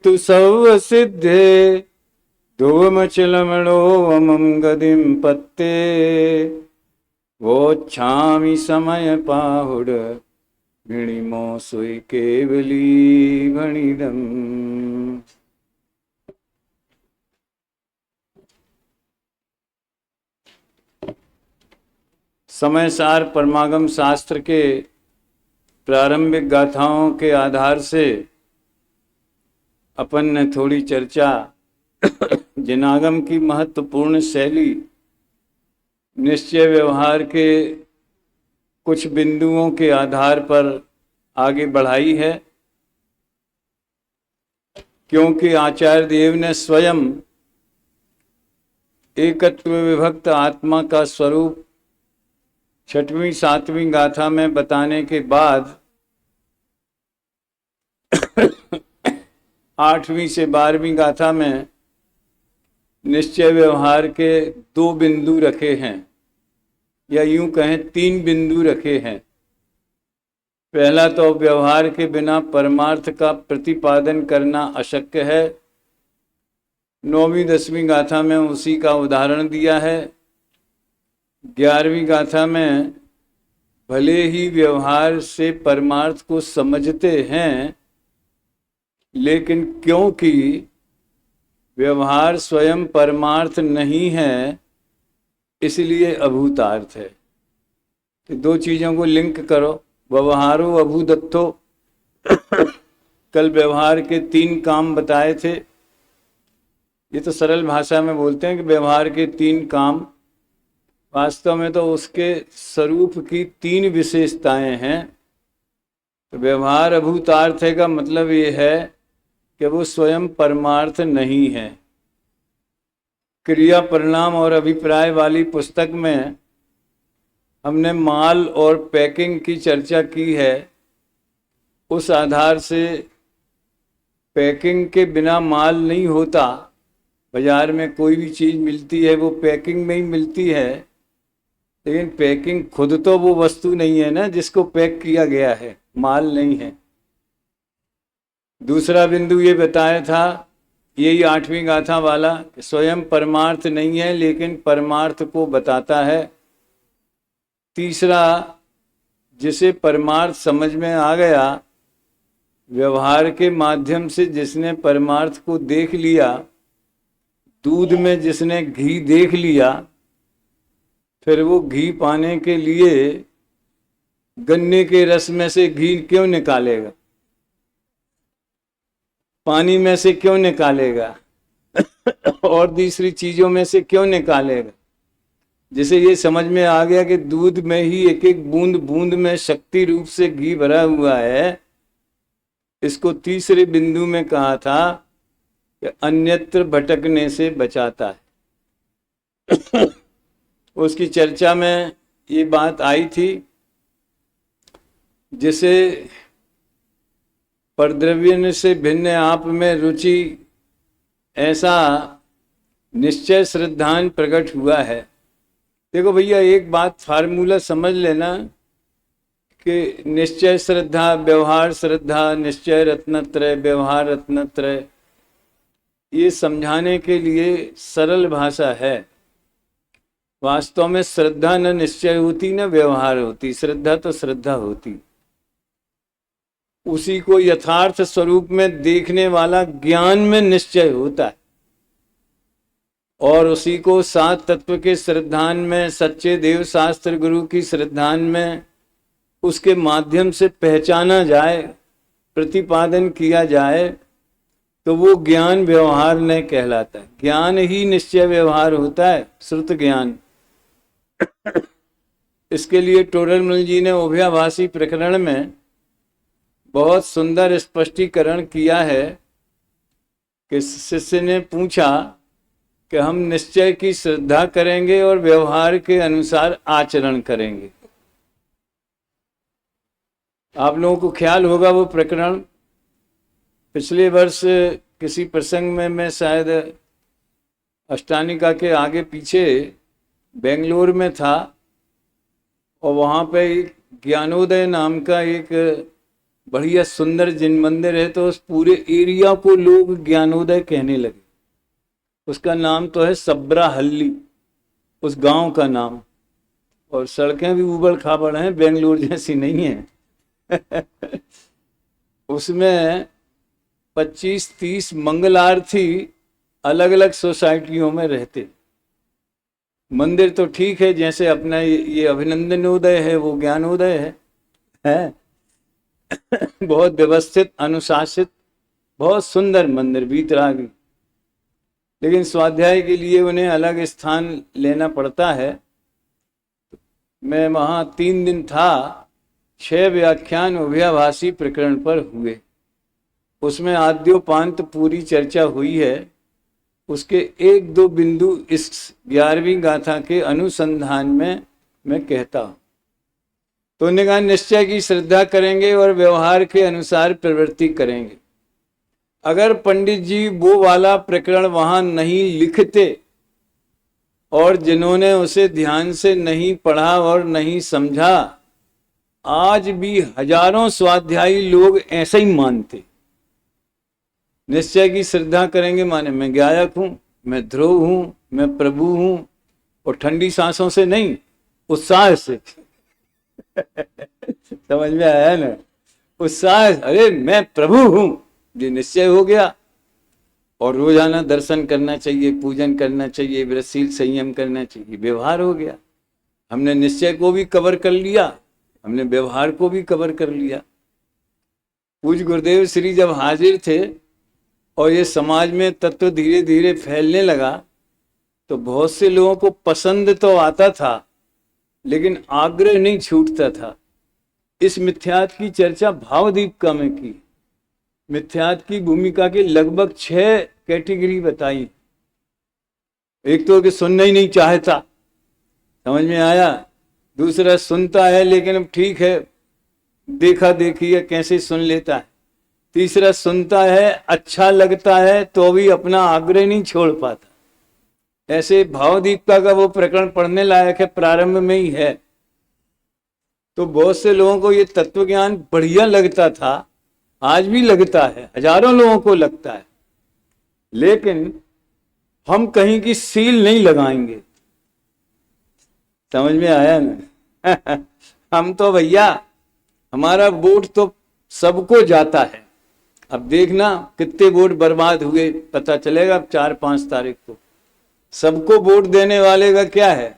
हेतु सर्व सिद्धे धूमचिलमणो वमं गदिं पत्ते वोच्छामि समय पाहुड भिणिमो सुई केवली भणिदम। समय सार परमागम शास्त्र के प्रारंभिक गाथाओं के आधार से अपन ने थोड़ी चर्चा जिनागम की महत्वपूर्ण शैली निश्चय व्यवहार के कुछ बिंदुओं के आधार पर आगे बढ़ाई है, क्योंकि आचार्य देव ने स्वयं एकत्व विभक्त आत्मा का स्वरूप छठवीं सातवीं गाथा में बताने के बाद 8वीं से 12वीं गाथा में निश्चय व्यवहार के 2 बिंदु रखे हैं, या यूं कहें 3 बिंदु रखे हैं। पहला तो व्यवहार के बिना परमार्थ का प्रतिपादन करना अशक्य है। 9वीं 10वीं गाथा में उसी का उदाहरण दिया है। 11वीं गाथा में भले ही व्यवहार से परमार्थ को समझते हैं, लेकिन क्योंकि व्यवहार स्वयं परमार्थ नहीं है, इसलिए अभूतार्थ है। तो 2 चीजों को लिंक करो, व्यवहारो अभूदत्तो। कल व्यवहार के 3 काम बताए थे। ये तो सरल भाषा में बोलते हैं कि व्यवहार के 3 काम, वास्तव में तो उसके स्वरूप की 3 विशेषताएं हैं। तो व्यवहार अभूतार्थ है का मतलब ये है कि वो स्वयं परमार्थ नहीं है। क्रिया परिणाम और अभिप्राय वाली पुस्तक में हमने माल और पैकिंग की चर्चा की है। उस आधार से पैकिंग के बिना माल नहीं होता। बाजार में कोई भी चीज़ मिलती है वो पैकिंग में ही मिलती है, लेकिन पैकिंग खुद तो वो वस्तु नहीं है ना जिसको पैक किया गया है, माल नहीं है। दूसरा बिंदु ये बताया था, यही 8वीं गाथा वाला, स्वयं परमार्थ नहीं है लेकिन परमार्थ को बताता है। तीसरा, जिसे परमार्थ समझ में आ गया, व्यवहार के माध्यम से जिसने परमार्थ को देख लिया, दूध में जिसने घी देख लिया, फिर वो घी पाने के लिए गन्ने के रस में से घी क्यों निकालेगा, पानी में से क्यों निकालेगा और दूसरी चीजों में से क्यों निकालेगा। जिसे ये समझ में आ गया कि दूध में ही एक एक बूंद बूंद में शक्ति रूप से घी भरा हुआ है, इसको तीसरे बिंदु में कहा था कि अन्यत्र भटकने से बचाता है। उसकी चर्चा में ये बात आई थी, जिसे परद्रव्य से भिन्न आप में रुचि, ऐसा निश्चय श्रद्धान प्रकट हुआ है। देखो भैया, एक बात फार्मूला समझ लेना कि निश्चय श्रद्धा, व्यवहार श्रद्धा, निश्चय रत्नत्रय, व्यवहार रत्नत्रय, ये समझाने के लिए सरल भाषा है। वास्तव में श्रद्धा न निश्चय होती न व्यवहार होती, श्रद्धा तो श्रद्धा होती। उसी को यथार्थ स्वरूप में देखने वाला ज्ञान में निश्चय होता है, और उसी को 7 तत्व के श्रद्धान में, सच्चे देव शास्त्र गुरु की श्रद्धान में उसके माध्यम से पहचाना जाए, प्रतिपादन किया जाए, तो वो ज्ञान व्यवहार नहीं कहलाता है। ज्ञान ही निश्चय व्यवहार होता है, श्रुत ज्ञान। इसके लिए टोडरमल जी ने उभयाभासी प्रकरण में बहुत सुंदर स्पष्टीकरण किया है कि शिष्य ने पूछा कि हम निश्चय की श्रद्धा करेंगे और व्यवहार के अनुसार आचरण करेंगे। आप लोगों को ख्याल होगा वो प्रकरण, पिछले वर्ष किसी प्रसंग में मैं शायद अष्टानिका के आगे पीछे बेंगलोर में था, और वहाँ पे ज्ञानोदय नाम का एक बढ़िया सुंदर जिन मंदिर है, तो उस पूरे एरिया को लोग ज्ञानोदय कहने लगे। उसका नाम तो है सब्राहल्ली, उस गांव का नाम। और सड़कें भी उबड़ खाबड़ हैं, बेंगलुरु जैसी नहीं है। उसमें 25-30 मंगलार्थी अलग अलग सोसाइटियों में रहते। मंदिर तो ठीक है, जैसे अपना ये अभिनंदनोदय है, वो ज्ञानोदय है। बहुत व्यवस्थित, अनुशासित, बहुत सुंदर मंदिर, वीतरागी। लेकिन स्वाध्याय के लिए उन्हें अलग स्थान लेना पड़ता है। मैं वहाँ 3 दिन था। 6 व्याख्यान उभयभाषी प्रकरण पर हुए। उसमें आद्योपांत पूरी चर्चा हुई है। उसके 1-2 बिंदु इस 11वीं गाथा के अनुसंधान में मैं कहता हूँ। तो उन्होंने कहा निश्चय की श्रद्धा करेंगे और व्यवहार के अनुसार प्रवृत्ति करेंगे। अगर पंडित जी वो वाला प्रकरण वहां नहीं लिखते और जिन्होंने उसे ध्यान से नहीं पढ़ा और नहीं समझा, आज भी हजारों स्वाध्यायी लोग ऐसे ही मानते। निश्चय की श्रद्धा करेंगे माने मैं गायक हूं, मैं ध्रुव हूं, मैं प्रभु हूं, और ठंडी सांसों से नहीं, उत्साह से। समझ में आया ना? उत्साह, अरे मैं प्रभु हूं, ये निश्चय हो गया। और रोजाना दर्शन करना चाहिए, पूजन करना चाहिए, व्रतशील संयम करना चाहिए, व्यवहार हो गया। हमने निश्चय को भी कवर कर लिया, हमने व्यवहार को भी कवर कर लिया। पूज्य गुरुदेव श्री जब हाजिर थे और ये समाज में तत्व धीरे धीरे फैलने लगा, तो बहुत से लोगों को पसंद तो आता था, लेकिन आग्रह नहीं छूटता था। इस मिथ्यात की चर्चा भावदीपिका में की। मिथ्यात की भूमिका के लगभग 6 कैटेगरी बताई। एक तो कि सुनना ही नहीं चाहता, समझ में आया। दूसरा सुनता है लेकिन अब ठीक है, देखा देखी है, कैसे सुन लेता है। तीसरा सुनता है, अच्छा लगता है, तो भी अपना आग्रह नहीं छोड़ पाता। ऐसे भावदीपिका का वो प्रकरण पढ़ने लायक है, प्रारंभ में ही है। तो बहुत से लोगों को ये तत्व ज्ञान बढ़िया लगता था, आज भी लगता है, हजारों लोगों को लगता है, लेकिन हम कहीं की सील नहीं लगाएंगे। समझ में आया ना? हम तो भैया, हमारा वोट तो सबको जाता है। अब देखना कितने वोट बर्बाद हुए, पता चलेगा अब 4-5 तारीख को। सबको वोट देने वाले का क्या है,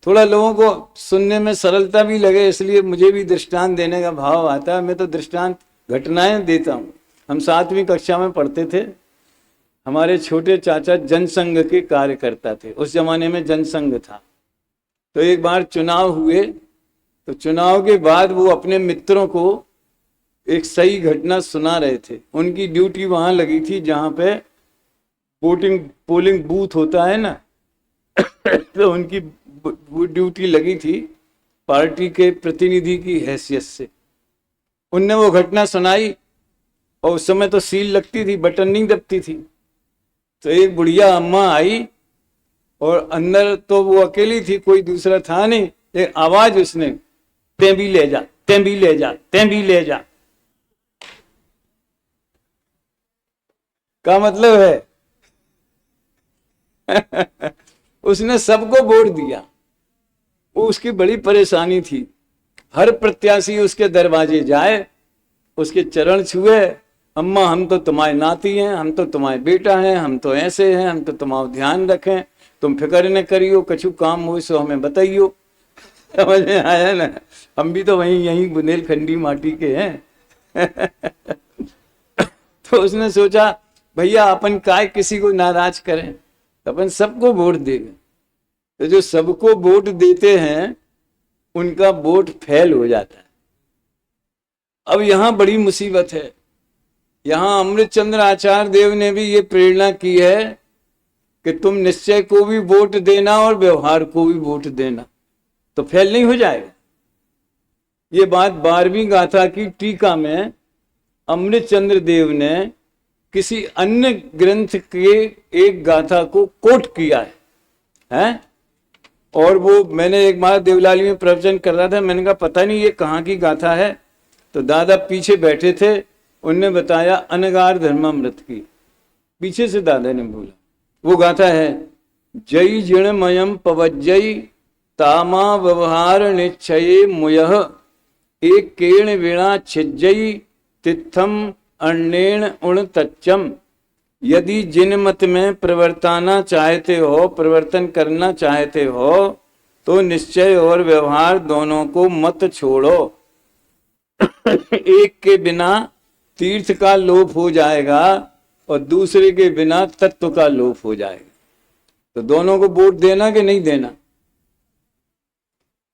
थोड़ा लोगों को सुनने में सरलता भी लगे, इसलिए मुझे भी दृष्टांत देने का भाव आता है। मैं तो दृष्टांत घटनाएं देता हूँ। हम 7वीं कक्षा में पढ़ते थे। हमारे छोटे चाचा जनसंघ के कार्यकर्ता थे, उस जमाने में जनसंघ था। तो एक बार चुनाव हुए, तो चुनाव के बाद वो अपने मित्रों को एक सही घटना सुना रहे थे। उनकी ड्यूटी वहां लगी थी जहां पे पोलिंग बूथ होता है ना। तो उनकी वो ड्यूटी लगी थी पार्टी के प्रतिनिधि की हैसियत से। उनने वो घटना सुनाई, और उस समय तो सील लगती थी, बटन नहीं दबती थी। तो एक बुढ़िया अम्मा आई, और अंदर तो वो अकेली थी, कोई दूसरा था नहीं। एक आवाज उसने, ते भी ले जा, ते भी ले जा, ते भी ले जा। का मतलब है उसने सबको वोट दिया। वो उसकी बड़ी परेशानी थी। हर प्रत्याशी उसके दरवाजे जाए, उसके चरण छुए, अम्मा हम तो तुम्हारे नाती हैं, हम तो तुम्हारे बेटा हैं, हम तो ऐसे हैं, हम तो तुम्हारा ध्यान रखें, तुम फिक्र न करियो, कछु काम हो सो हमें बताइयो। समझ में आया ना? हम भी तो यहीं बुंदेलखंडी माटी के हैं। तो उसने सोचा भैया अपन काय किसी को नाराज करें, अपन सबको वोट देंगे। तो जो सबको वोट देते हैं उनका वोट फेल हो जाता है। अब यहां बड़ी मुसीबत है। यहां अमृतचंद्र आचार्य देव ने भी ये प्रेरणा की है कि तुम निश्चय को भी वोट देना और व्यवहार को भी वोट देना, तो फेल नहीं हो जाएगा। ये बात 12वीं गाथा की टीका में अमृतचंद्र देव ने किसी अन्य ग्रंथ के एक गाथा को कोट किया है? और वो मैंने एक बार देवलाली में प्रवचन कर रहा था, मैंने कहा पता नहीं ये कहाँ की गाथा है। तो दादा पीछे बैठे थे, उनने बताया अनगार धर्मामृत की, पीछे से दादा ने बोला, वो गाथा है, जय जिणमयम पवज्जयी तामा व्यवहार निश्चये मुयः एक केण वीणा छिज्जयी तिथम अन्येण उण तच्चम। यदि जिन मत में प्रवर्ताना चाहते हो, परिवर्तन करना चाहते हो, तो निश्चय और व्यवहार दोनों को मत छोड़ो। एक के बिना तीर्थ का लोप हो जाएगा और दूसरे के बिना तत्व का लोप हो जाएगा। तो दोनों को वोट देना कि नहीं देना,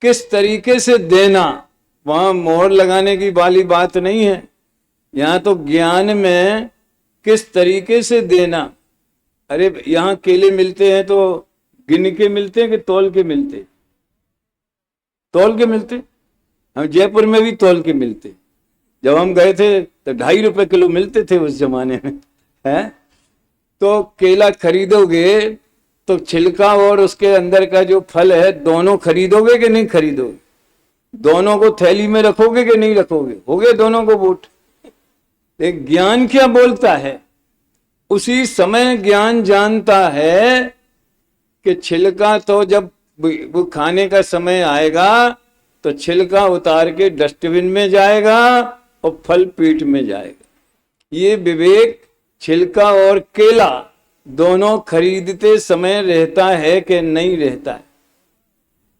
किस तरीके से देना, वहां मोहर लगाने की वाली बात नहीं है। यहां तो ज्ञान में किस तरीके से देना। अरे यहां केले मिलते हैं तो गिन के मिलते हैं कि तौल के मिलते? तौल के मिलते। हम जयपुर में भी तौल के मिलते। जब हम गए थे तो 2.5 रुपए किलो मिलते थे उस जमाने में, है। तो केला खरीदोगे तो छिलका और उसके अंदर का जो फल है दोनों खरीदोगे कि नहीं खरीदोगे? दोनों को थैली में रखोगे कि नहीं रखोगे? हो गए दोनों को वोट। एक ज्ञान क्या बोलता है, उसी समय ज्ञान जानता है कि छिलका तो जब वो खाने का समय आएगा तो छिलका उतार के डस्टबिन में जाएगा और फल पेट में जाएगा। ये विवेक छिलका और केला दोनों खरीदते समय रहता है कि नहीं रहता है?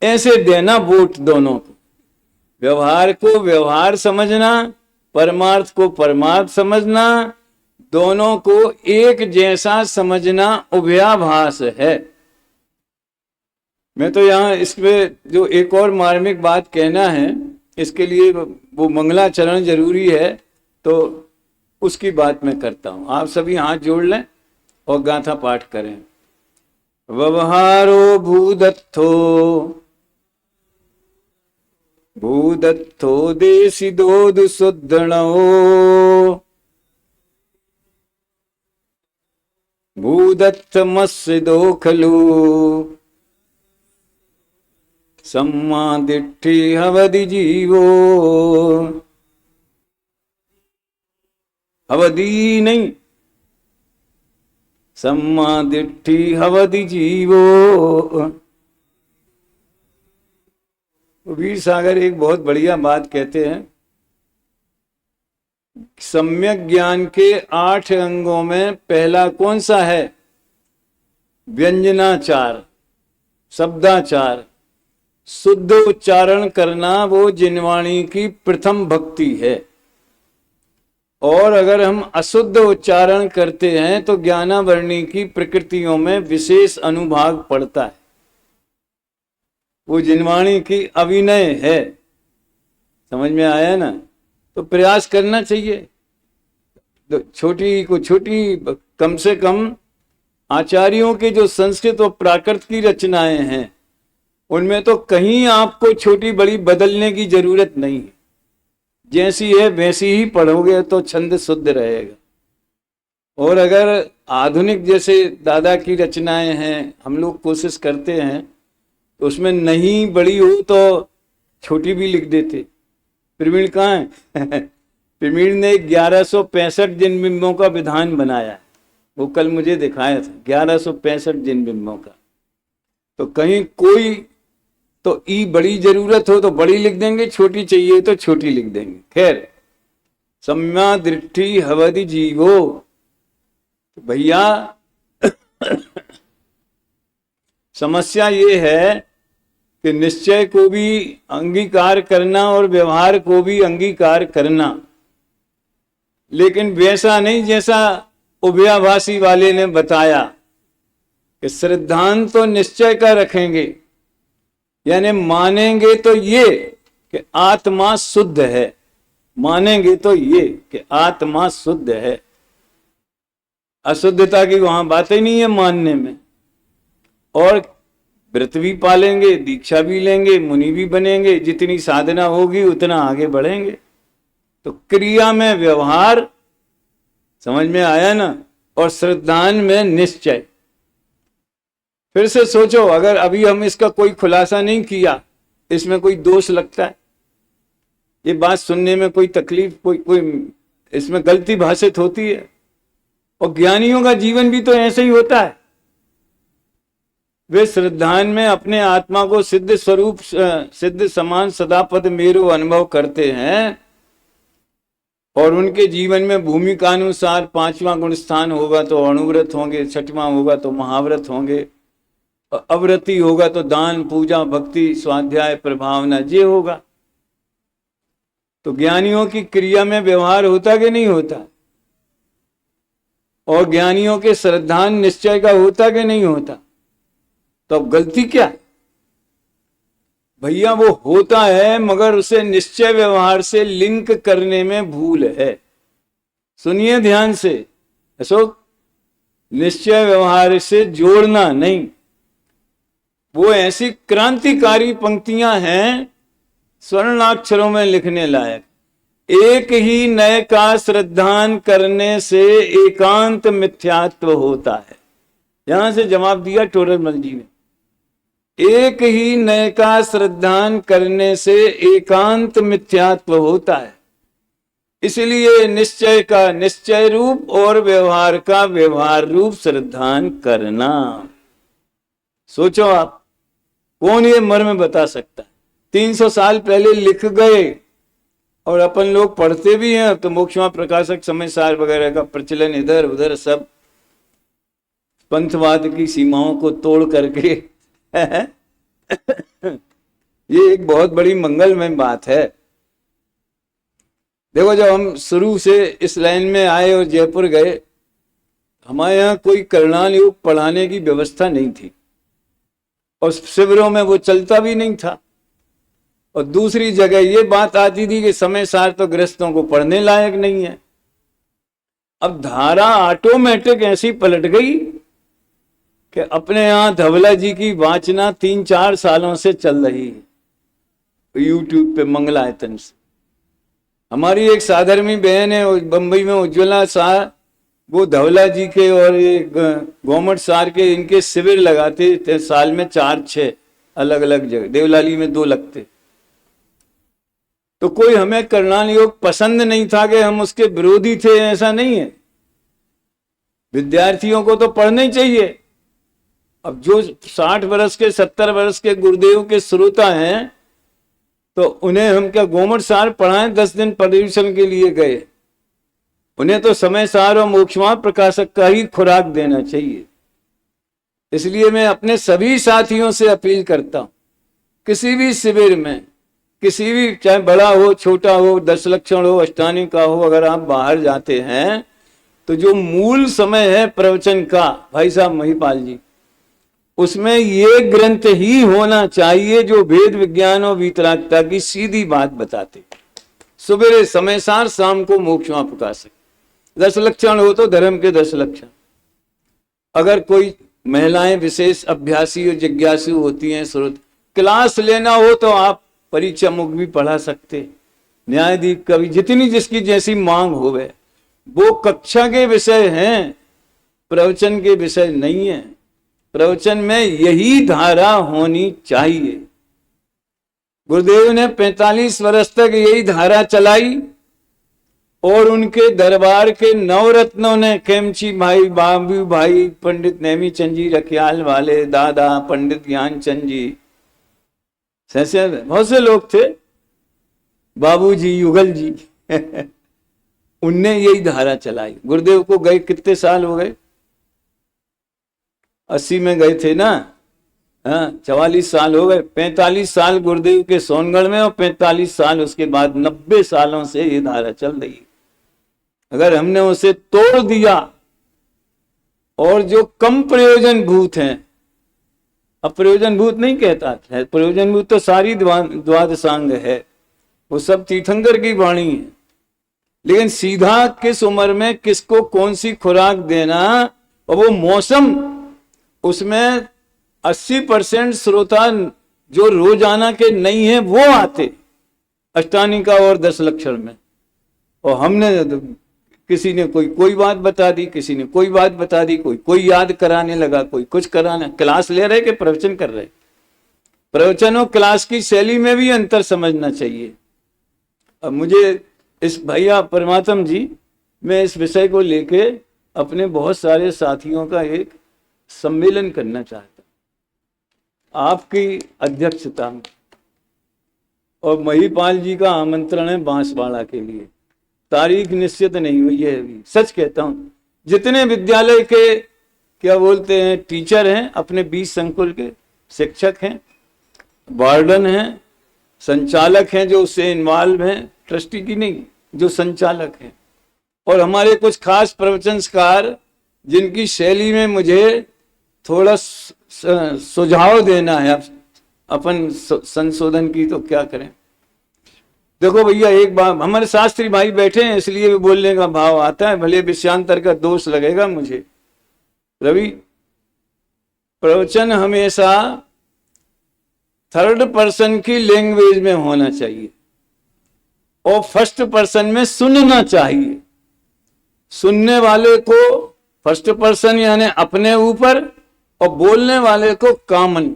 ऐसे देना वोट दोनों को। व्यवहार को व्यवहार समझना, परमार्थ को परमार्थ समझना, दोनों को एक जैसा समझना उभयाभास है। मैं तो यहाँ इसमें जो एक और मार्मिक बात कहना है, इसके लिए वो मंगलाचरण जरूरी है, तो उसकी बात मैं करता हूं। आप सभी हाथ जोड़ लें और गाथा पाठ करें। व्यवहारो भूदत्थो भूदत्थो देशिदोदु सुद्धणो भूदत्थमस्सिदो खलु सम्मा दिट्ठि हवदि जीवो। हवदी नहीं, सम्मा दिट्ठि हवदि जीवो। वीर सागर एक बहुत बढ़िया बात कहते हैं, सम्यक ज्ञान के 8 अंगों में पहला कौन सा है? व्यंजनाचार, शब्दाचार, शुद्ध उच्चारण करना, वो जिनवाणी की प्रथम भक्ति है। और अगर हम अशुद्ध उच्चारण करते हैं तो ज्ञानावरणी की प्रकृतियों में विशेष अनुभाग पड़ता है। वो जिनवाणी की अभिनय है। समझ में आया ना? तो प्रयास करना चाहिए। तो छोटी को छोटी, कम से कम आचार्यों के जो संस्कृत और प्राकृत की रचनाएं हैं उनमें तो कहीं आपको छोटी बड़ी बदलने की जरूरत नहीं है। जैसी है वैसी ही पढ़ोगे तो छंद शुद्ध रहेगा। और अगर आधुनिक जैसे दादा की रचनाएं हैं, हम लोग कोशिश करते हैं तो उसमें नहीं बड़ी हो तो छोटी भी लिख देते। प्रवीण कहाँ है? प्रवीण ने 1165 जिन बिंबों का विधान बनाया, वो कल मुझे दिखाया था। 1165 जिन बिंबों का। तो कहीं कोई तो ई बड़ी जरूरत हो तो बड़ी लिख देंगे, छोटी चाहिए तो छोटी लिख देंगे। खैर, सम्या दृष्टि हवदि जीवो। तो भैया समस्या ये है कि निश्चय को भी अंगीकार करना और व्यवहार को भी अंगीकार करना, लेकिन वैसा नहीं जैसा उभयाभासी वाले ने बताया कि श्रद्धांत तो निश्चय का रखेंगे, यानी मानेंगे तो ये कि आत्मा शुद्ध है, मानेंगे तो ये कि आत्मा शुद्ध है। अशुद्धता की वहां बात ही नहीं है मानने में। और व्रत भी पालेंगे, दीक्षा भी लेंगे, मुनि भी बनेंगे, जितनी साधना होगी उतना आगे बढ़ेंगे। तो क्रिया में व्यवहार, समझ में आया ना? और श्रद्धान में निश्चय। फिर से सोचो, अगर अभी हम इसका कोई खुलासा नहीं किया, इसमें कोई दोष लगता है? ये बात सुनने में कोई तकलीफ, कोई इसमें गलती भाषित होती है। और ज्ञानियों का जीवन भी तो ऐसे ही होता है। वे श्रद्धान में अपने आत्मा को सिद्ध स्वरूप, सिद्ध समान सदापद मेरो अनुभव करते हैं। और उनके जीवन में भूमिका अनुसार 5वां गुण स्थान होगा तो अणुव्रत होंगे, 6वां होगा तो महाव्रत होंगे, अव्रति होगा तो दान पूजा भक्ति स्वाध्याय प्रभावना ये होगा। तो ज्ञानियों की क्रिया में व्यवहार होता कि नहीं होता? और ज्ञानियों के श्रद्धान निश्चय का होता कि नहीं होता? तो अब गलती क्या? भैया वो होता है, मगर उसे निश्चय व्यवहार से लिंक करने में भूल है। सुनिए ध्यान से अशोक, निश्चय व्यवहार से जोड़ना नहीं। वो ऐसी क्रांतिकारी पंक्तियां हैं स्वर्णाक्षरों में लिखने लायक। एक ही नय का श्रद्धान करने से एकांत मिथ्यात्व होता है। यहां से जवाब दिया टोडरमल जी ने। एक ही नय का श्रद्धान करने से एकांत मिथ्यात्व होता है। इसलिए निश्चय का निश्चय रूप और व्यवहार का व्यवहार रूप श्रद्धान करना। सोचो आप, कौन ये मर्म बता सकता है? 300 साल पहले लिख गए और अपन लोग पढ़ते भी हैं। तो मोक्षमा प्रकाशक समय सार वगैरह का प्रचलन इधर उधर सब पंथवाद की सीमाओं को तोड़ करके ये एक बहुत बड़ी मंगलमय बात है। देखो, जब हम शुरू से इस लाइन में आए और जयपुर गए, हमारे यहाँ कोई करणाल योग पढ़ाने की व्यवस्था नहीं थी और शिविरों में वो चलता भी नहीं था। और दूसरी जगह ये बात आती थी कि समय सार तो गृहस्थों को पढ़ने लायक नहीं है। अब धारा ऑटोमेटिक ऐसी पलट गई कि अपने यहां धवला जी की वाचना 3-4 सालों से चल रही है यूट्यूब पे मंगलायतन से। हमारी एक साधर्मी बहन है बंबई में, उज्ज्वला शाह, वो धवला जी के और ये गोमट सार के इनके शिविर लगाते थे साल में 4-6 अलग अलग जगह। देवलाली में 2 लगते। तो कोई हमें करणाल योग पसंद नहीं था कि हम उसके विरोधी थे, ऐसा नहीं है। विद्यार्थियों को तो पढ़ना ही चाहिए। अब जो 60 वर्ष के 70 वर्ष के गुरुदेव के श्रोता हैं, तो उन्हें हम क्या गोमट सार पढ़ाएं? 10 दिन पर्यवेक्षण के लिए गए, उन्हें तो समय सार और मोक्षमा प्रकाशक का ही खुराक देना चाहिए। इसलिए मैं अपने सभी साथियों से अपील करता हूं, किसी भी शिविर में, किसी भी, चाहे बड़ा हो छोटा हो, 10 लक्षण हो, अष्टांगिक का हो, अगर आप बाहर जाते हैं तो जो मूल समय है प्रवचन का, भाई साहब महिपाल जी, उसमें ये ग्रंथ ही होना चाहिए जो वेद विज्ञान और वीतरागता की सीधी बात बताते। सुबह समय सार, शाम को मोक्षमा प्रकाशक। 10 लक्षण हो तो धर्म के 10 लक्षण। अगर कोई महिलाएं विशेष अभ्यासी और जिज्ञासु होती हैं, श्रोत क्लास लेना हो तो आप परीक्षा मुख भी पढ़ा सकते, न्यायाधीश का भी, जितनी जिसकी जैसी मांग होवे। वो कक्षा के विषय हैं, प्रवचन के विषय नहीं है। प्रवचन में यही धारा होनी चाहिए। गुरुदेव ने 45 वर्ष तक यही धारा चलाई और उनके दरबार के नवरत्नों ने, खेमची भाई, बाबू भाई, पंडित नेमीचंद जी रखियाल वाले, दादा पंडित ज्ञानचंद जी, बहुत से लोग थे, बाबूजी, युगल जी उनने यही धारा चलाई। गुरुदेव को गए कितने साल हो गए? 80 में गए थे ना, हाँ, 44 साल हो गए। 45 साल गुरुदेव के सोनगढ़ में और 45 साल उसके बाद, 90 सालों से ये धारा चल रही है। अगर हमने उसे तोड़ दिया और जो कम प्रयोजन भूत हैं, अब प्रयोजन भूत नहीं कहता है, प्रयोजन भूत तो सारी द्वादशांग है, वो सब तीर्थंकर की वाणी है। लेकिन सीधा किस उम्र में किसको कौन सी खुराक देना, और वो मौसम, उसमें 80% श्रोता जो रोजाना के नहीं है वो आते अष्टांगिका और 10 लक्षण में। और हमने किसी ने कोई बात बता दी, किसी ने कोई बात बता दी, कोई याद कराने लगा, कोई कुछ कराना। क्लास ले रहे कि प्रवचन कर रहे? प्रवचन और क्लास की शैली में भी अंतर समझना चाहिए। अब मुझे इस भैया परमात्म जी, मैं इस विषय को लेके अपने बहुत सारे साथियों का एक सम्मेलन करना चाहता हूँ आपकी अध्यक्षता में, और महिपाल जी का आमंत्रण है बांसवाड़ा के लिए। तारीख निश्चित नहीं हुई है अभी, सच कहता हूँ। जितने विद्यालय के क्या बोलते हैं टीचर हैं, अपने 20 संकुल के शिक्षक हैं, वार्डन हैं, संचालक हैं जो उससे इन्वॉल्व हैं, ट्रस्टी की नहीं, जो संचालक हैं, और हमारे कुछ खास प्रवचनकार जिनकी शैली में मुझे थोड़ा सुझाव देना है, अपन संशोधन की तो क्या करें। देखो भैया, एक बात, हमारे शास्त्री भाई बैठे हैं इसलिए भी बोलने का भाव आता है, भले विषयांतर का दोष लगेगा मुझे। रवि, प्रवचन हमेशा थर्ड पर्सन की लैंग्वेज में होना चाहिए और फर्स्ट पर्सन में सुनना चाहिए। सुनने वाले को फर्स्ट पर्सन यानी अपने ऊपर, और बोलने वाले को कॉमन।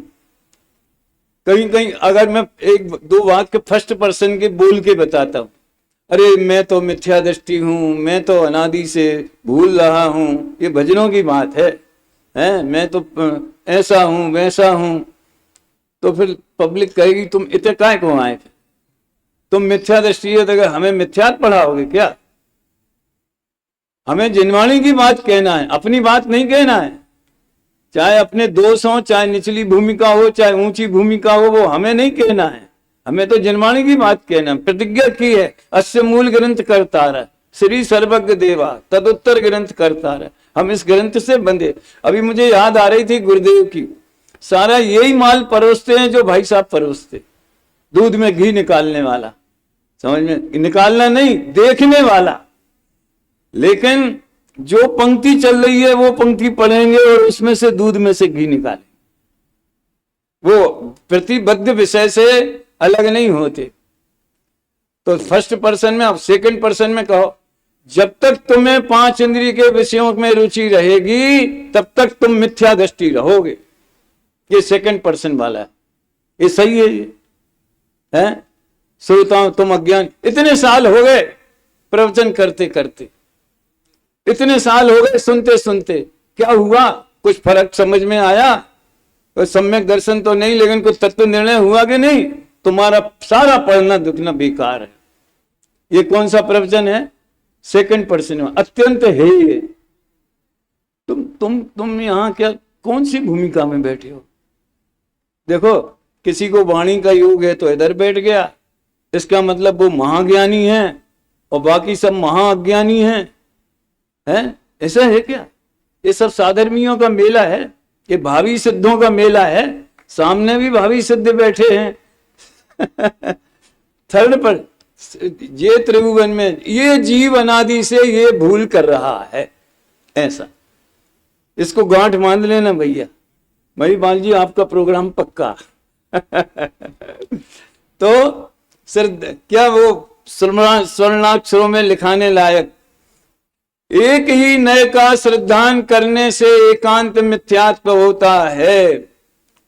कहीं कहीं अगर मैं एक दो वाक्य फर्स्ट पर्सन के बोल के बताता हूं, अरे मैं तो मिथ्या दृष्टि हूं, मैं तो अनादि से भूल रहा हूं, ये भजनों की बात है, मैं तो ऐसा हूं वैसा हूं, तो फिर पब्लिक कहेगी तुम इतने काय को आए थे, तुम मिथ्या दृष्टि है तो हमें मिथ्यात पढ़ाओगे क्या? हमें जिनवाणी की बात कहना है, अपनी बात नहीं कहना है। चाहे अपने दोष हो, चाहे निचली भूमिका हो, चाहे ऊंची भूमिका हो, वो हमें नहीं कहना है। हमें तो जिनवाणी की बात कहना है। प्रतिज्ञा की है, अस्य मूल ग्रंथ करतार श्री सर्वज्ञ देवा तदुत्तर ग्रंथ करतार। हम इस ग्रंथ से बंधे। अभी मुझे याद आ रही थी गुरुदेव की, सारा यही माल परोसते हैं जो भाई साहब परोसते, दूध में घी निकालने वाला, समझ में, निकालना नहीं, देखने वाला। लेकिन जो पंक्ति चल रही है वो पंक्ति पढ़ेंगे और उसमें से दूध में से घी निकालेंगे, वो प्रतिबद्ध विषय से अलग नहीं होते। तो फर्स्ट पर्सन में, अब सेकंड पर्सन में कहो, जब तक तुम्हें 5 इंद्रिय के विषयों में रुचि रहेगी तब तक तुम मिथ्या दृष्टि रहोगे। ये सेकंड पर्सन वाला है, ये सही है। ये है श्रोताओं, तुम अज्ञान, इतने साल हो गए प्रवचन करते करते, इतने साल हो गए सुनते सुनते, क्या हुआ? कुछ फर्क समझ में आया? कोई सम्यक दर्शन तो नहीं, लेकिन कुछ तत्व निर्णय हुआ कि नहीं? तुम्हारा सारा पढ़ना दुखना बेकार है। ये कौन सा प्रवचन है? सेकंड पर्सन में, अत्यंत है ये। तुम यहां क्या, कौन सी भूमिका में बैठे हो? देखो, किसी को वाणी का योग है तो इधर बैठ गया, इसका मतलब वो महाज्ञानी है और बाकी सब महाअज्ञानी हैं। ऐसा है क्या? ये सब साधर्मियों का मेला है, ये भावी सिद्धों का मेला है। सामने भी भावी सिद्ध बैठे हैं थर्ड पर, ये त्रिभुवन में ये जीव अनादि से ये भूल कर रहा है। ऐसा इसको गांठ बांध लेना भैया। महिपाल जी, आपका प्रोग्राम पक्का तो सर क्या वो स्वर्णाक्षरों में लिखाने लायक, एक ही नए का श्रद्धान करने से एकांत मिथ्यात्व होता है।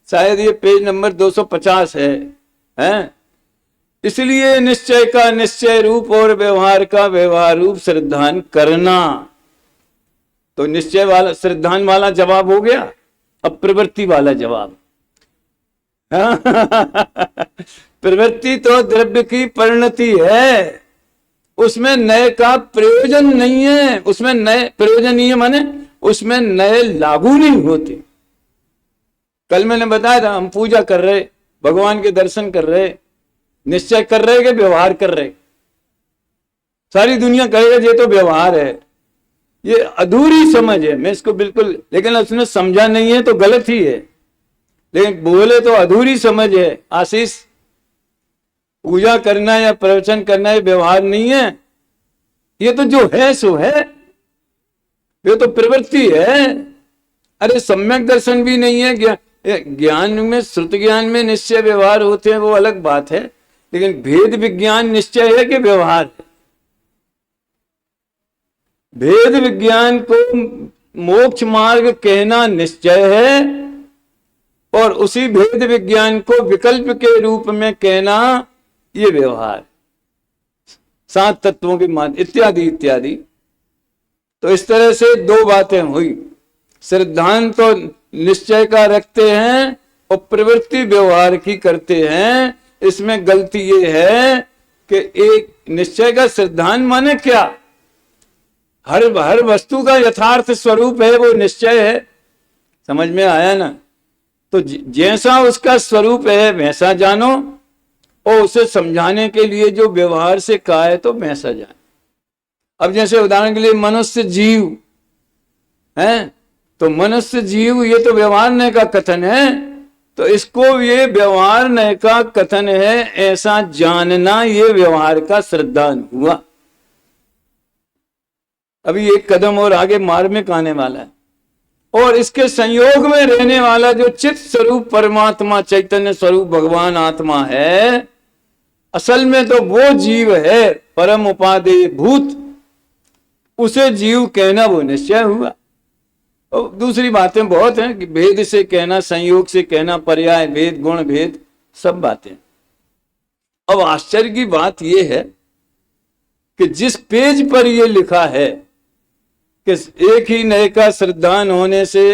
शायद ये पेज नंबर 250 है? इसलिए निश्चय का निश्चय रूप और व्यवहार का व्यवहार रूप श्रद्धान करना। तो निश्चय वाला श्रद्धान वाला जवाब हो गया। अब प्रवृत्ति वाला जवाब प्रवृत्ति तो द्रव्य की परिणति है, उसमें नए का प्रयोजन नहीं है। उसमें नए प्रयोजन नहीं है, माने उसमें नए लागू नहीं होते। कल मैंने बताया था, हम पूजा कर रहे, भगवान के दर्शन कर रहे, निश्चय कर रहे कि व्यवहार कर रहे। सारी दुनिया कहेगा ये तो व्यवहार है, ये अधूरी समझ है। मैं इसको बिल्कुल, लेकिन उसने समझा नहीं है तो गलत ही है, लेकिन बोले तो अधूरी समझ है। आशीष, पूजा करना या प्रवचन करना ये व्यवहार नहीं है, ये तो जो है सो है, ये तो प्रवृत्ति है। अरे सम्यक दर्शन भी नहीं है। ज्ञान में, श्रुति ज्ञान में निश्चय व्यवहार होते हैं, वो अलग बात है, लेकिन भेद विज्ञान निश्चय है कि व्यवहार है? भेद विज्ञान को मोक्ष मार्ग कहना निश्चय है और उसी भेद विज्ञान को विकल्प के रूप में कहना ये व्यवहार। 7 तत्वों की मान इत्यादि इत्यादि। तो इस तरह से 2 बातें हुई। सिद्धांत तो निश्चय का रखते हैं और प्रवृत्ति व्यवहार की करते हैं। इसमें गलती ये है कि एक निश्चय का सिद्धांत माने क्या, हर वस्तु का यथार्थ स्वरूप है वो निश्चय है। समझ में आया ना? तो जैसा उसका स्वरूप है वैसा जानो, और उसे समझाने के लिए जो व्यवहार से कहा है तो वैसा जानो। अब जैसे उदाहरण के लिए मनुष्य जीव है, तो मनुष्य जीव ये तो व्यवहारने का कथन है, तो इसको ये व्यवहारने का कथन है ऐसा जानना, ये व्यवहार का श्रद्धान हुआ। अभी एक कदम और आगे मार्मिक आने वाला है। और इसके संयोग में रहने वाला जो चित्त स्वरूप परमात्मा चैतन्य स्वरूप भगवान आत्मा है, असल में तो वो जीव है परम उपादेय भूत, उसे जीव कहना वो निश्चय हुआ। और दूसरी बातें बहुत हैं कि भेद से कहना, संयोग से कहना, पर्याय भेद, गुण भेद, सब बातें। अब आश्चर्य की बात यह है कि जिस पेज पर यह लिखा है कि एक ही नए का श्रद्धान होने से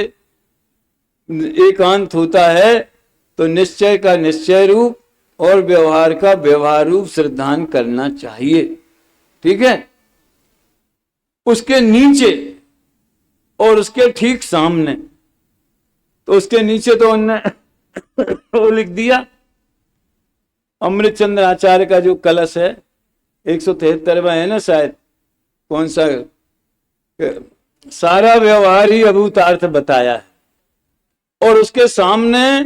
एकांत होता है, तो निश्चय का निश्चय रूप और व्यवहार का व्यवहार रूप श्रद्धान करना चाहिए। ठीक है? उसके नीचे और उसके ठीक सामने, तो उसके नीचे तो उन्होंने वो लिख दिया, अमृत चंद्र आचार्य का जो कलश है 173वां है ना शायद, कौन सा, सारा व्यवहार ही अभूतार्थ बताया है। और उसके सामने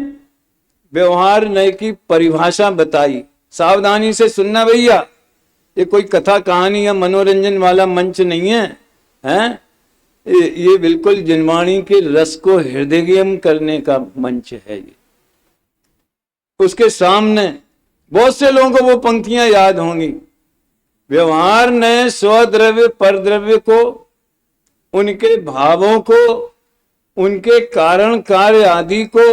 व्यवहार नय की परिभाषा बताई। सावधानी से सुनना भैया, ये कोई कथा कहानी या मनोरंजन वाला मंच नहीं है, हैं? ये बिल्कुल जिनवाणी के रस को हृदयंगम करने का मंच है। ये उसके सामने बहुत से लोगों को वो पंक्तियां याद होंगी। व्यवहार ने स्वद्रव्य परद्रव्य को, उनके भावों को, उनके कारण कार्य आदि को,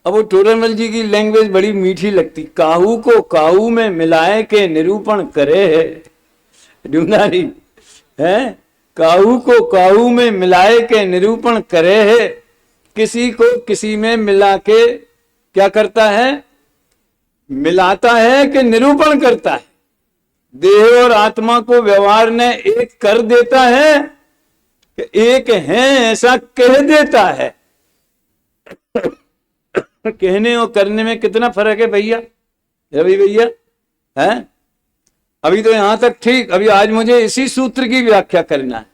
अब वो टोडरमल जी की लैंग्वेज बड़ी मीठी लगती, काहू को काहू में मिलाए के निरूपण करे है, ढूंढारी है, काहू को काहू में मिलाए के निरूपण करे है। किसी को किसी में मिला के क्या करता है, मिलाता है कि निरूपण करता है। देह और आत्मा को व्यवहार ने एक कर देता है कि एक है ऐसा कह देता है। कहने और करने में कितना फर्क है भैया, रवि भैया, है? अभी तो यहां तक ठीक। अभी आज मुझे इसी सूत्र की व्याख्या करना है।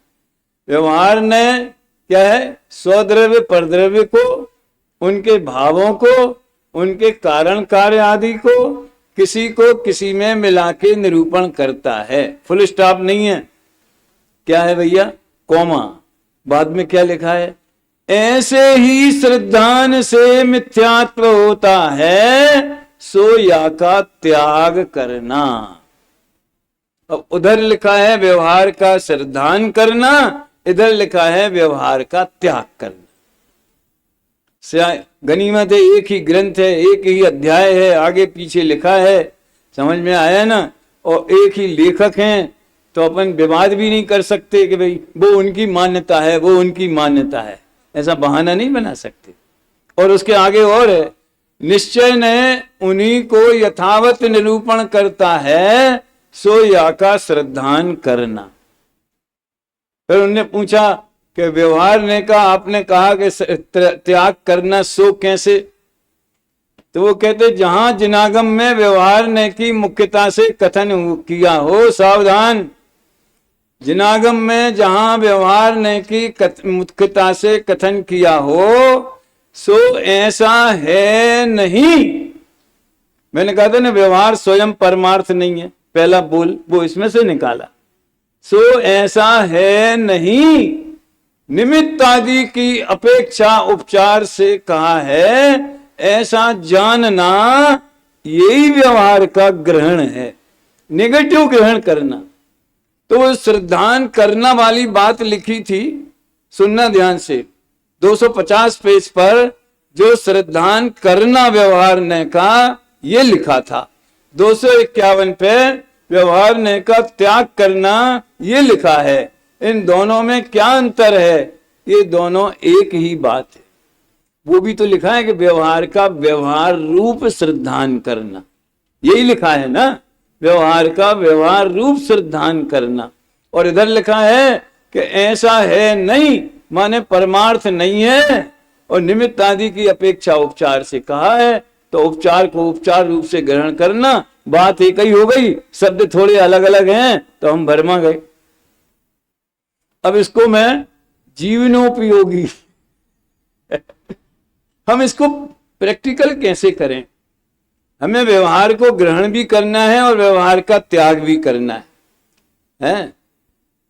व्यवहार ने क्या है, स्वद्रव्य परद्रव्य को, उनके भावों को, उनके कारण कार्य आदि को किसी को किसी में मिला के निरूपण करता है। फुल स्टॉप नहीं है, क्या है भैया, कॉमा, बाद में क्या लिखा है, ऐसे ही श्रद्धान से मिथ्यात्व होता है, सो या का त्याग करना। अब उधर लिखा है व्यवहार का श्रद्धान करना, इधर लिखा है व्यवहार का त्याग करना। गनीमत है, एक ही ग्रंथ है, एक ही अध्याय है, आगे पीछे लिखा है, समझ में आया ना? और एक ही लेखक हैं, तो अपन विवाद भी नहीं कर सकते कि भाई वो उनकी मान्यता है, वो उनकी मान्यता है, ऐसा बहाना नहीं बना सकते। और उसके आगे और है, निश्चय ने उन्हीं को यथावत निरूपण करता है, सो या का श्रद्धान करना। फिर उन्होंने पूछा कि व्यवहार ने कहा, आपने कहा कि त्याग करना, सो कैसे? तो वो कहते जहां जिनागम में व्यवहार ने की मुख्यता से कथन किया हो, सावधान, जिनागम में जहां व्यवहार ने की मुख्यता से कथन किया हो, सो ऐसा है नहीं। मैंने कहा था ना व्यवहार स्वयं परमार्थ नहीं है, पहला बोल वो इसमें से निकाला। सो ऐसा है नहीं, निमित्त आदि की अपेक्षा उपचार से कहा है, ऐसा जानना यही व्यवहार का ग्रहण है, नेगेटिव ग्रहण करना। तो श्रद्धान करना वाली बात लिखी थी, सुनना ध्यान से, 250 पेज पर जो श्रद्धान करना व्यवहार ने का ये लिखा था। 251 पे व्यवहारने का त्याग करना, ये लिखा है। इन दोनों में क्या अंतर है? ये दोनों एक ही बात है। वो भी तो लिखा है कि व्यवहार का व्यवहार रूप श्रद्धान करना, यही लिखा है ना, व्यवहार का व्यवहार रूप श्रद्धान करना। और इधर लिखा है कि ऐसा है नहीं, माने परमार्थ नहीं है, और निमित्त आदि की अपेक्षा उपचार से कहा है, तो उपचार को उपचार रूप से ग्रहण करना। बात एक ही हो गई, शब्द थोड़े अलग अलग हैं तो हम भरमा गए। अब इसको मैं जीवनोपयोगी हम इसको प्रैक्टिकल कैसे करें? हमें व्यवहार को ग्रहण भी करना है और व्यवहार का त्याग भी करना है?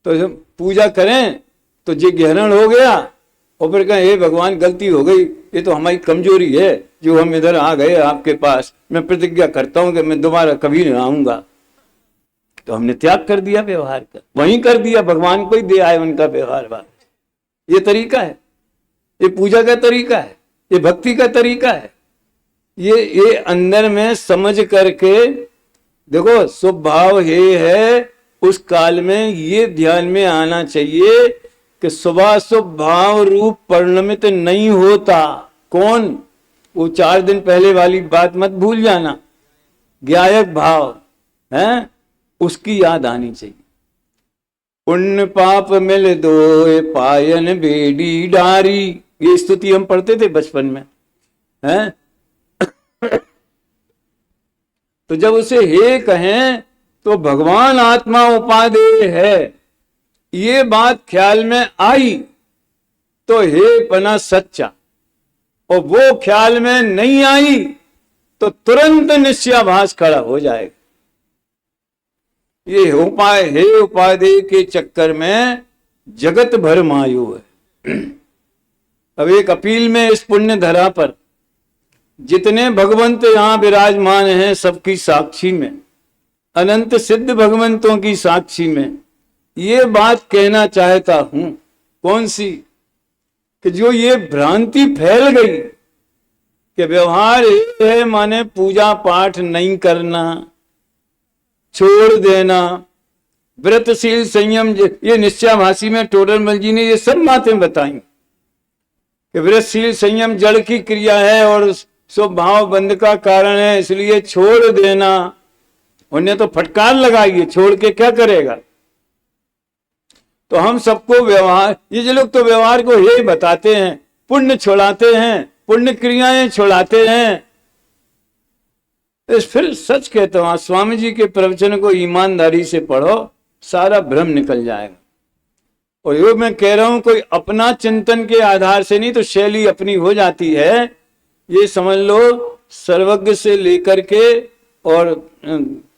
तो हम पूजा करें तो ये ग्रहण हो गया, और फिर कहें हे भगवान गलती हो गई, ये तो हमारी कमजोरी है जो हम इधर आ गए आपके पास, मैं प्रतिज्ञा करता हूं कि मैं दोबारा कभी नहीं आऊंगा। तो हमने त्याग कर दिया व्यवहार का, वहीं कर दिया, भगवान को ही दे आए उनका व्यवहार बात। ये तरीका है, ये पूजा का तरीका है, ये भक्ति का तरीका है। ये अंदर में समझ करके देखो, स्वभाव ये है, उस काल में ये ध्यान में आना चाहिए कि शुभाशुभ भाव रूप परिणमित नहीं होता। कौन? वो 4 दिन पहले वाली बात मत भूल जाना, ज्ञायक भाव है, उसकी याद आनी चाहिए। पुण्य पाप मिल दो पायन बेडी डारी, ये स्तुति हम पढ़ते थे बचपन में, हैं? तो जब उसे हे कहें तो भगवान आत्मा उपादेय है, ये बात ख्याल में आई तो हे पना सच्चा, और वो ख्याल में नहीं आई तो तुरंत निश्चयाभास खड़ा हो जाएगा। ये उपाय हे उपादेय के चक्कर में जगत भर मायू है। अब एक अपील में इस पुण्य धरा पर जितने भगवंत यहां विराजमान हैं, सबकी साक्षी में, अनंत सिद्ध भगवंतों की साक्षी में ये बात कहना चाहता हूं। कौन सी? कि जो ये भ्रांति फैल गई कि व्यवहार है माने पूजा पाठ नहीं करना, छोड़ देना, व्रतशील संयम, ये निश्चयाभासी में टोडरमल जी ने ये सब बातें बताई कि व्रतशील संयम जड़ की क्रिया है और स्वभाव बंध का कारण है, इसलिए छोड़ देना। उन्हें तो फटकार लगाई, छोड़ के क्या करेगा? तो हम सबको व्यवहार, ये लोग तो व्यवहार को यही बताते हैं, पुण्य छोड़ाते हैं, पुण्य क्रियाएं छोड़ाते हैं। फिर सच कहता हूं, स्वामी जी के प्रवचन को ईमानदारी से पढ़ो, सारा भ्रम निकल जाएगा। और ये मैं कह रहा हूं, कोई अपना चिंतन के आधार से नहीं, तो शैली अपनी हो जाती है। ये समझ लो, सर्वज्ञ से लेकर के और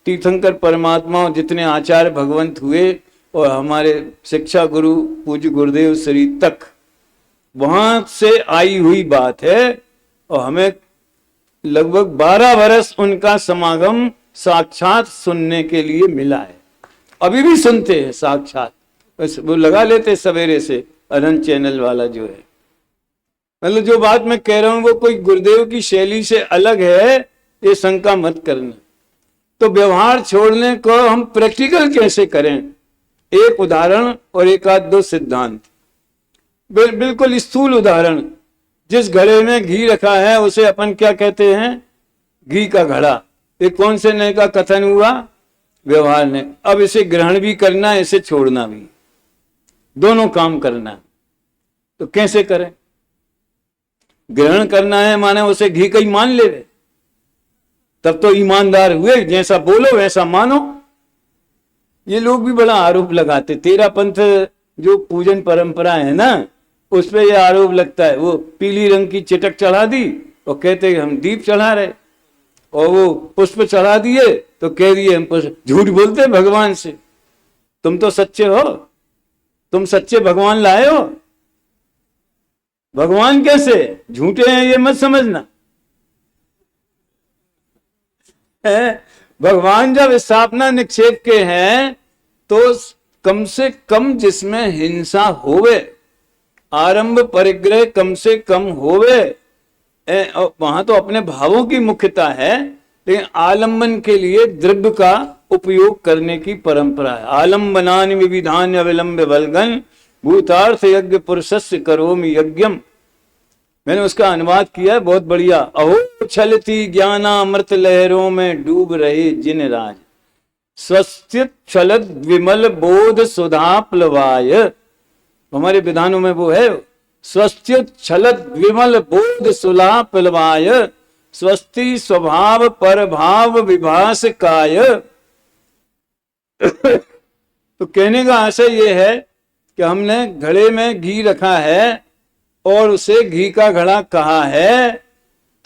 तीर्थंकर परमात्मा जितने आचार्य भगवंत हुए और हमारे शिक्षा गुरु पूज्य गुरुदेव श्री तक, वहां से आई हुई बात है। और हमें लगभग 12 वर्ष उनका समागम साक्षात सुनने के लिए मिला है। अभी भी सुनते हैं साक्षात, बस वो लगा लेते सवेरे से, अनंत चैनल वाला जो है। मतलब जो बात मैं कह रहा हूं वो कोई गुरुदेव की शैली से अलग है, ये शंका मत करना। तो व्यवहार छोड़ने को हम प्रैक्टिकल कैसे करें? एक उदाहरण और एक आध दो सिद्धांत। बिल्कुल स्थूल उदाहरण, जिस घड़े में घी रखा है उसे अपन क्या कहते हैं? घी का घड़ा। ये कौन से नए का कथन हुआ? व्यवहार ने। अब इसे ग्रहण भी करना है, इसे छोड़ना भी, दोनों काम करना है। तो कैसे करें? ग्रहण करना है माने उसे घी का ही मान ले, तब तो ईमानदार हुए, जैसा बोलो वैसा मानो। ये लोग भी बड़ा आरोप लगाते, तेरा पंथ जो पूजन परंपरा है ना, उस पर यह आरोप लगता है, वो पीली रंग की चिटक चढ़ा दी और कहते हम दीप चढ़ा रहे, और वो पुष्प चढ़ा दिए तो कह दिए हम पुष्प। झूठ बोलते भगवान से। तुम तो सच्चे हो, तुम सच्चे भगवान लाए हो। भगवान कैसे झूठे हैं ये मत समझना। भगवान जब स्थापना निक्षेप के हैं तो कम से कम जिसमें हिंसा होवे, आरंभ परिग्रह कम से कम होवे, वहां तो अपने भावों की मुख्यता है, लेकिन आलंबन के लिए द्रव्य का उपयोग करने की परंपरा है। आलम्बनानि विविधानि अविलंब बलगन भूतार्थ यज्ञ पुरुषस्य करोमि यज्ञम। मैंने उसका अनुवाद किया है, बहुत बढ़िया। अहो छलती ज्ञानामृत लहरों में डूब रहे जिन राज, स्वस्थित छलद विमल बोध सुधा प्लवाय। हमारे विधानों में वो है, स्वस्थित छलद विमल बोध सुधा प्लवाय, स्वस्ति स्वभाव परभाव विभास काय। तो कहने का आशय ये है कि हमने घड़े में घी रखा है और उसे घी का घड़ा कहा है,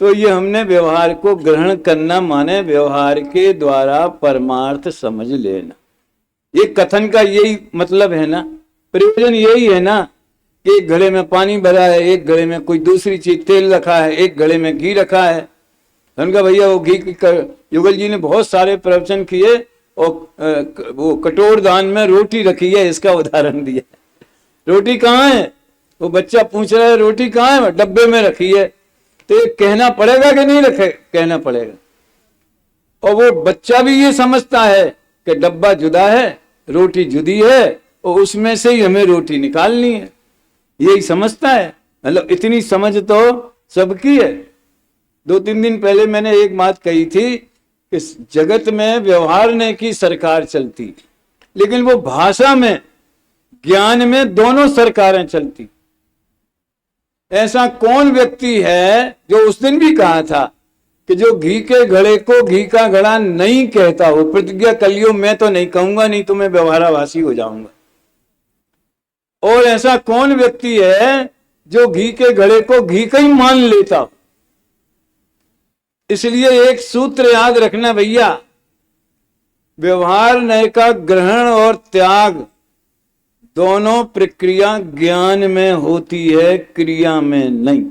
तो ये हमने व्यवहार को ग्रहण करना, माने व्यवहार के द्वारा परमार्थ समझ लेना। ये कथन का यही मतलब है ना, प्रयोजन यही है ना। एक घड़े में पानी भरा है, एक घड़े में कोई दूसरी चीज तेल रखा है, एक घड़े में घी रखा है। उनका भैया वो घी युगल जी ने बहुत सारे प्रवचन किए और वो कटोर दान में रोटी रखी है, इसका उदाहरण दिया। रोटी कहाँ है? वो बच्चा पूछ रहा है रोटी कहाँ है? डब्बे में रखी है। तो ये कहना पड़ेगा कि नहीं रखे? कहना पड़ेगा। और वो बच्चा भी ये समझता है कि डब्बा जुदा है, रोटी जुदी है, और उसमें से ही हमें रोटी निकालनी है, यही समझता है। मतलब इतनी समझ तो सबकी है। 2-3 दिन पहले मैंने एक बात कही थी कि जगत में व्यवहार ने की सरकार चलती, लेकिन वो भाषा में, ज्ञान में दोनों सरकारें चलती। ऐसा कौन व्यक्ति है जो उस दिन भी कहा था कि जो घी के घड़े को घी का घड़ा नहीं कहता हो, प्रतिज्ञा कर लियो मैं तो नहीं कहूंगा, नहीं तो मैं व्यवहाराभासी हो जाऊंगा। और ऐसा कौन व्यक्ति है जो घी के घड़े को घी का ही मान लेता हो। इसलिए एक सूत्र याद रखना भैया, व्यवहार नय का ग्रहण और त्याग दोनों प्रक्रिया ज्ञान में होती है, क्रिया में नहीं।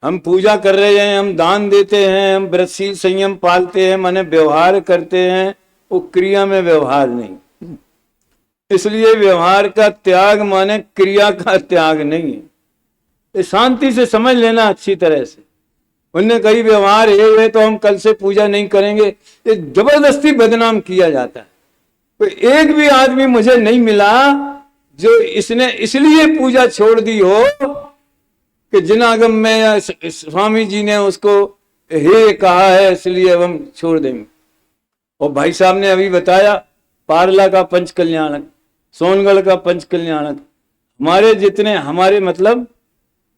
हम पूजा कर रहे हैं, हम दान देते हैं, हम व्रतशील संयम पालते हैं, माने व्यवहार करते हैं, वो क्रिया में व्यवहार नहीं। इसलिए व्यवहार का त्याग माने क्रिया का त्याग नहीं है। शांति से समझ लेना अच्छी तरह से। उनने कही व्यवहार है तो हम कल से पूजा नहीं करेंगे, ये जबरदस्ती बदनाम किया जाता है। तो एक भी आदमी मुझे नहीं मिला जो इसने इसलिए पूजा छोड़ दी हो कि जिनागम में स्वामी जी ने उसको हे कहा है इसलिए अब हम छोड़ देंगे। और भाई साहब ने अभी बताया पारला का पंच कल्याणक, सोनगढ़ का पंच कल्याणक, हमारे जितने, हमारे मतलब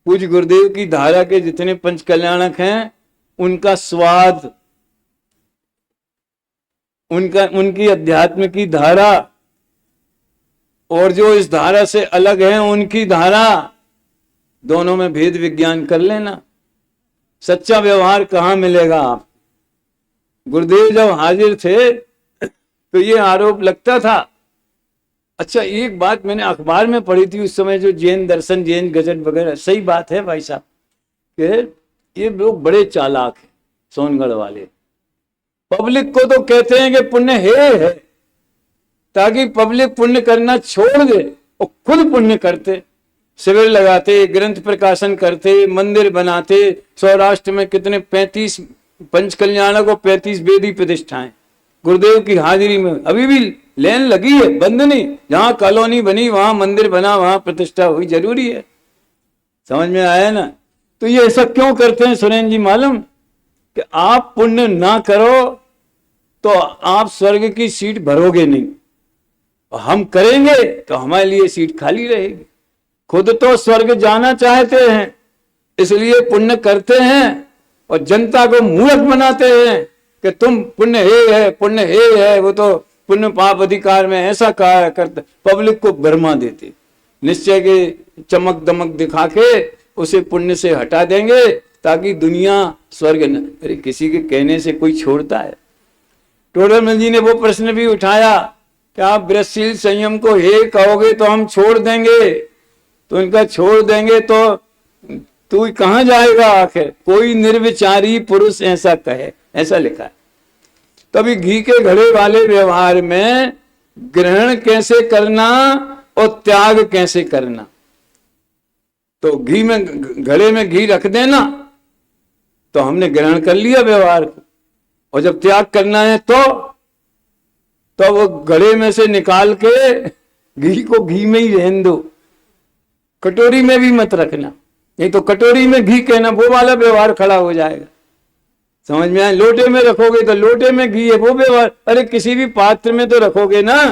पूज्य गुरुदेव की धारा के जितने पंच कल्याणक हैं, उनका स्वाद, उनकी अध्यात्म की धारा और जो इस धारा से अलग है उनकी धारा, दोनों में भेद विज्ञान कर लेना। सच्चा व्यवहार कहाँ मिलेगा आप? गुरुदेव जब हाजिर थे तो ये आरोप लगता था। अच्छा, एक बात मैंने अखबार में पढ़ी थी उस समय, जो जैन दर्शन, जैन गजट वगैरह, सही बात है भाई साहब कि ये लोग बड़े चालाक हैं सोनगढ़ वाले। पब्लिक को तो कहते हैं कि पुण्य है ताकि पब्लिक पुण्य करना छोड़ दे और खुद पुण्य करते, शिविर लगाते, ग्रंथ प्रकाशन करते, मंदिर बनाते। सौराष्ट्र में कितने 35 पंच कल्याणक और 35 वेदी प्रतिष्ठाएं गुरुदेव की हाजिरी में। अभी भी लेन लगी है, बंद नहीं। जहां कॉलोनी बनी वहां मंदिर बना, वहां प्रतिष्ठा हुई, जरूरी है। समझ में आया ना? तो ये ऐसा क्यों करते हैं सुरेंद्र जी? मालूम कि आप पुण्य ना करो तो आप स्वर्ग की सीट भरोगे नहीं, और हम करेंगे तो हमारे लिए सीट खाली रहेगी। खुद तो स्वर्ग जाना चाहते हैं इसलिए पुण्य करते हैं और जनता को मूर्ख बनाते हैं कि तुम पुण्य है, पुण्य है, वो तो पुण्य पाप अधिकार में ऐसा कहा करते, पब्लिक को भरमा देते, निश्चय के चमक दमक दिखा के उसे पुण्य से हटा देंगे ताकि दुनिया स्वर्ग न। अरे किसी के कहने से कोई छोड़ता है? टोडरमल जी ने वो प्रश्न भी उठाया कि आप व्रतशील संयम को हे कहोगे तो हम छोड़ देंगे, तो इनका छोड़ देंगे तो तू कहां जाएगा आखिर? कोई निर्विचारी पुरुष ऐसा कहे, ऐसा लिखा है। तभी घी के घड़े वाले व्यवहार में ग्रहण कैसे करना और त्याग कैसे करना। तो घी में, घड़े में घी रख देना तो हमने ग्रहण कर लिया व्यवहार को, और जब त्याग करना है तो तो वो घड़े में से निकाल के घी को घी में ही रहने दो, कटोरी में भी मत रखना, नहीं तो कटोरी में घी कहना वो वाला व्यवहार खड़ा हो जाएगा। समझ में आए? लोटे में रखोगे तो लोटे में घी है वो व्यवहार, अरे किसी भी पात्र में तो रखोगे ना।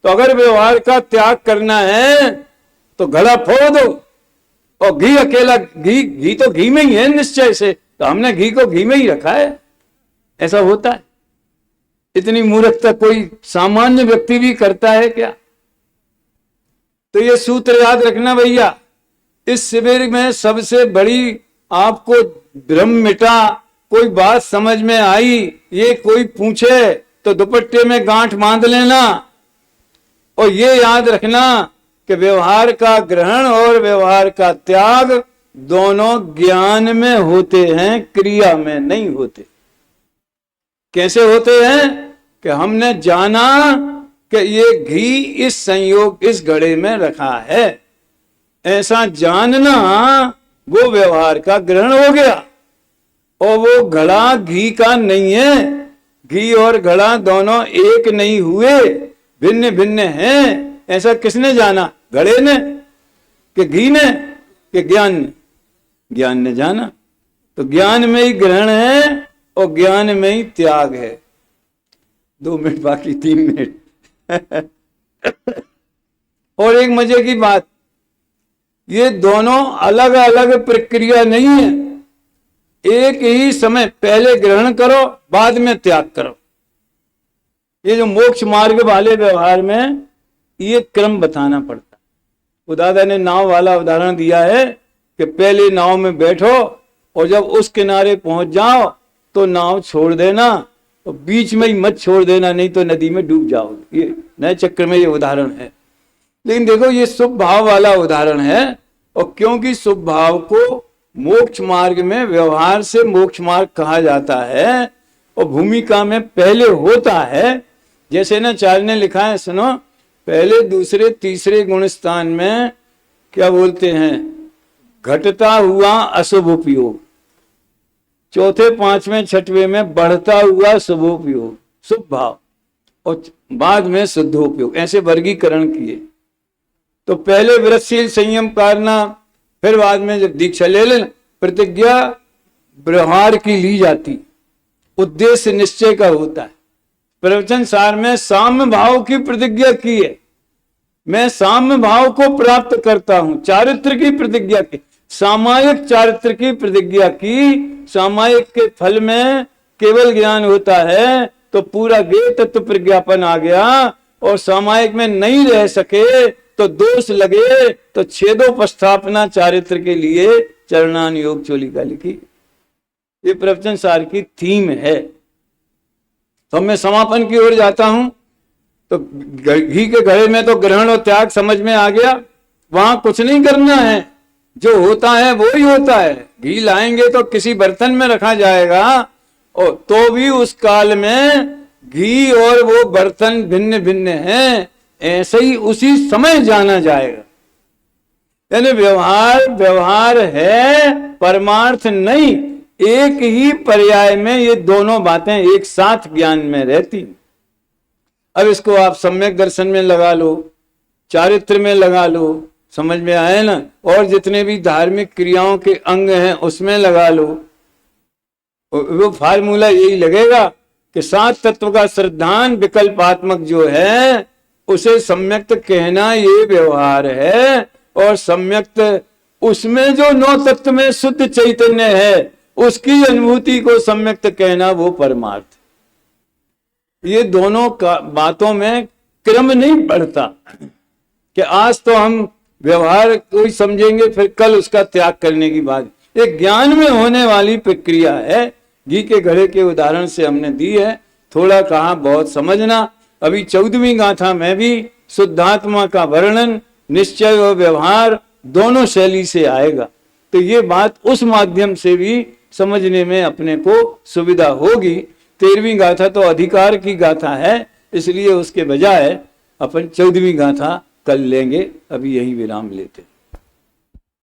तो अगर व्यवहार का त्याग करना है तो घड़ा फोड़ दो, और घी अकेला, घी तो घी में ही है निश्चय से, तो हमने घी को घी में ही रखा है। ऐसा होता है? इतनी मूर्खता कोई सामान्य व्यक्ति भी करता है क्या? तो ये सूत्र याद रखना भैया। इस शिविर में सबसे बड़ी आपको भ्रम मिटा, कोई बात समझ में आई, ये कोई पूछे तो दुपट्टे में गांठ बांध लेना, और ये याद रखना कि व्यवहार का ग्रहण और व्यवहार का त्याग दोनों ज्ञान में होते हैं, क्रिया में नहीं होते। कैसे होते हैं? कि हमने जाना कि ये घी इस संयोग इस घड़े में रखा है, ऐसा जानना वो व्यवहार का ग्रहण हो गया। और वो घड़ा घी का नहीं है, घी और घड़ा दोनों एक नहीं हुए, भिन्न भिन्न हैं। ऐसा किसने जाना? घड़े ने कि घी ने कि ज्ञान ने? ज्ञान ने जाना। तो ज्ञान में ही ग्रहण है और ज्ञान में ही त्याग है। 2 मिनट बाकी, 3 मिनट। और एक मजे की बात, ये दोनों अलग अलग प्रक्रिया नहीं है, एक ही समय पहले ग्रहण करो बाद में त्याग करो। ये जो मोक्ष मार्ग वाले व्यवहार में ये क्रम बताना पड़ता है। वो दादा ने नाव वाला उदाहरण दिया है कि पहले नाव में बैठो और जब उस किनारे पहुंच जाओ तो नाव छोड़ देना, और बीच में ही मत छोड़ देना, नहीं तो नदी में डूब जाओगे। ये नए चक्र में ये उदाहरण है। लेकिन देखो ये शुभ भाव वाला उदाहरण है, और क्योंकि शुभ भाव को मोक्ष मार्ग में व्यवहार से मोक्ष मार्ग कहा जाता है और भूमिका में पहले होता है। जैसे ना चार्य ने लिखा है, सुनो, पहले दूसरे तीसरे गुण स्थान में क्या बोलते हैं? घटता हुआ अशुभ उपयोग, चौथे पांचवें छठवें में बढ़ता हुआ शुभोपयोग, शुभ भाव, और बाद में शुद्धोपयोग, ऐसे वर्गीकरण किए। तो पहले व्रतशील संयम करना, फिर बाद में जब दीक्षा ले लेना, प्रतिज्ञा व्यवहार की ली जाती, उद्देश्य निश्चय का होता है। प्रवचन सार में साम्य भाव की प्रतिज्ञा की है, मैं साम्य भाव को प्राप्त करता हूं, चारित्र की प्रतिज्ञा की, सामायिक चारित्र की प्रतिज्ञा की। सामायिक के फल में केवल ज्ञान होता है तो पूरा गे तत्व प्रज्ञापन आ गया, और सामायिक में नहीं रह सके तो दोष लगे तो छेदोपस्थापना चारित्र के लिए चरणान योग चोलिका लिखी। ये प्रवचन सार की थीम है। तो मैं समापन की ओर जाता हूं। तो घी के घड़े में तो ग्रहण और त्याग समझ में आ गया, वहां कुछ नहीं करना है, जो होता है वो ही होता है। घी लाएंगे तो किसी बर्तन में रखा जाएगा, और तो भी उस काल में घी और वो बर्तन भिन्न भिन्न हैं, ऐसे ही उसी समय जाना जाएगा। यानी व्यवहार व्यवहार है, परमार्थ नहीं। एक ही पर्याय में ये दोनों बातें एक साथ ज्ञान में रहती। अब इसको आप सम्यक दर्शन में लगा लो, चारित्र में लगा लो, समझ में आए ना, और जितने भी धार्मिक क्रियाओं के अंग हैं उसमें लगा लो। वो फार्मूला यही लगेगा कि 7 तत्व का श्रद्धान विकल्पात्मक जो है उसे सम्यक्त कहना ये व्यवहार है, और सम्यक्त उसमें जो 9 तत्व में शुद्ध चैतन्य है उसकी अनुभूति को सम्यक्त कहना वो परमार्थ। ये दोनों का बातों में क्रम नहीं बढ़ता कि आज तो हम व्यवहार को ही समझेंगे फिर कल उसका त्याग करने की बात। ये ज्ञान में होने वाली प्रक्रिया है। घी के घड़े के उदाहरण से हमने दी है, थोड़ा कहा बहुत समझना। अभी 14वीं गाथा में भी शुद्धात्मा का वर्णन निश्चय और व्यवहार दोनों शैली से आएगा। तो ये बात उस माध्यम से भी समझने में अपने को सुविधा होगी। 13वीं गाथा तो अधिकार की गाथा है, इसलिए उसके बजाय अपन 14वीं गाथा कल लेंगे। अभी यही विराम लेते।